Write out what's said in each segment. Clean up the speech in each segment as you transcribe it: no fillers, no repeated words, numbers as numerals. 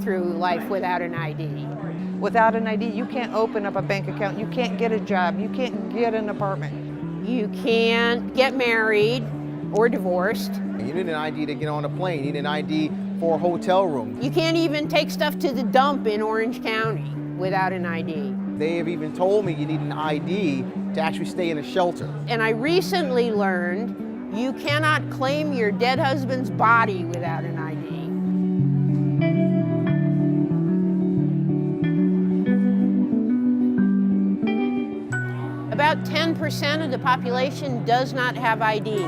through life without an ID. Without an ID, you can't open up a bank account, you can't get a job, you can't get an apartment. You can't get married or divorced. You need an ID to get on a plane, you need an ID for a hotel room. You can't even take stuff to the dump in Orange County without an ID. They have even told me you need an ID to actually stay in a shelter. And I recently learned you cannot claim your dead husband's body without an ID. About 10% of the population does not have ID.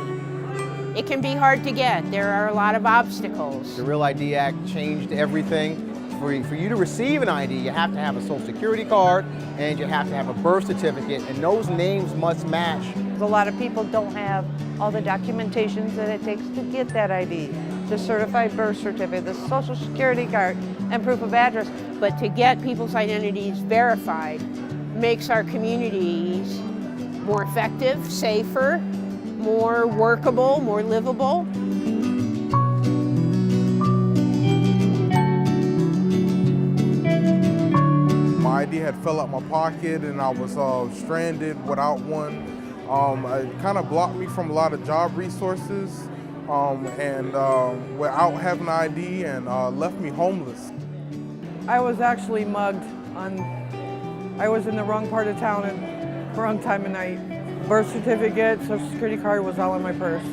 It can be hard to get. There are a lot of obstacles. The Real ID Act changed everything. For you to receive an ID, you have to have a Social Security card and you have to have a birth certificate, and those names must match. A lot of people don't have all the documentations that it takes to get that ID. The certified birth certificate, the Social Security card, and proof of address. But to get people's identities verified makes our communities more effective, safer, more workable, more livable. My ID had fell out my pocket and I was stranded without one. It kind of blocked me from a lot of job resources and without having an ID, and left me homeless. I was actually mugged. I was in the wrong part of town at the wrong time of night. Birth certificate, Social Security card was all in my purse.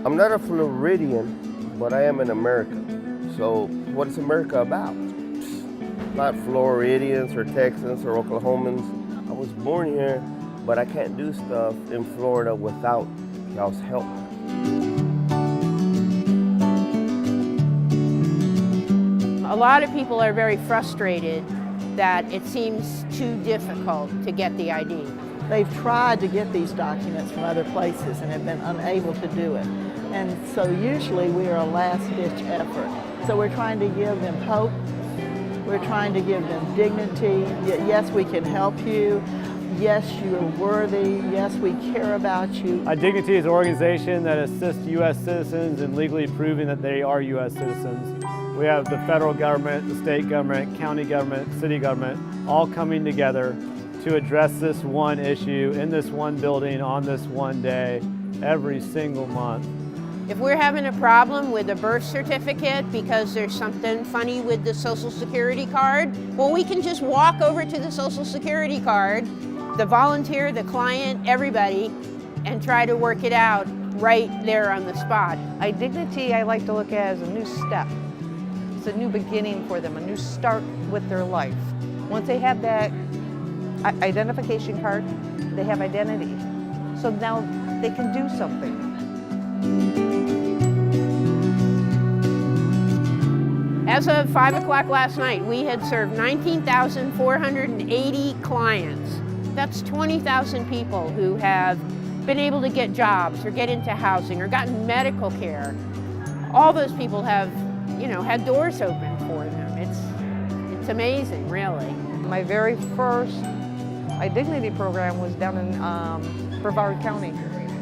I'm not a Floridian, but I am in America. So what is America about? Not Floridians or Texans or Oklahomans. I was born here, but I can't do stuff in Florida without y'all's help. A lot of people are very frustrated that it seems too difficult to get the ID. They've tried to get these documents from other places and have been unable to do it. And so usually we are a last-ditch effort. So we're trying to give them hope. We're trying to give them dignity. Yes, we can help you. Yes, you are worthy. Yes, we care about you. IDignity is an organization that assists U.S. citizens in legally proving that they are U.S. citizens. We have the federal government, the state government, county government, city government, all coming together to address this one issue in this one building on this one day every single month. If we're having a problem with a birth certificate because there's something funny with the Social Security card, well, we can just walk over to the Social Security card, the volunteer, the client, everybody, and try to work it out right there on the spot. IDignity I like to look at as a new step. It's a new beginning for them, a new start with their life. Once they have that identification card, they have identity. So now they can do something. As of 5 o'clock last night, we had served 19,480 clients. That's 20,000 people who have been able to get jobs or get into housing or gotten medical care. All those people have, had doors open for them. It's amazing, really. My very first IDignity program was down in Brevard County.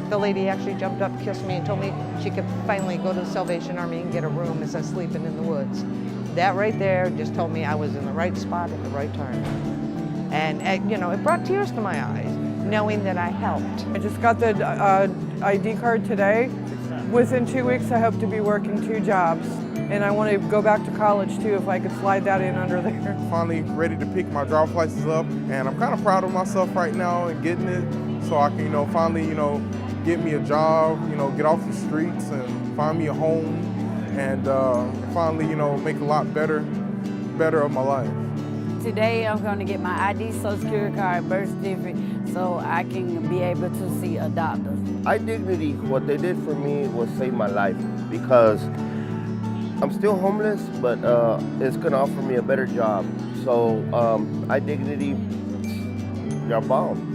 The lady actually jumped up, kissed me, and told me she could finally go to the Salvation Army and get a room instead of sleeping in the woods. That right there just told me I was in the right spot at the right time. And it brought tears to my eyes, knowing that I helped. I just got the ID card today. Within 2 weeks, I hope to be working 2 jobs. And I want to go back to college too, if I could slide that in under there. Finally ready to pick my driver's license up, and I'm kind of proud of myself right now and getting it, so I can, finally, get me a job, get off the streets and find me a home, and finally, make a lot better of my life. Today I'm going to get my ID, Social Security card, birth certificate, so I can be able to see a doctor. IDignity, what they did for me was save my life, because I'm still homeless, but it's going to offer me a better job. So IDignity, y'all bomb.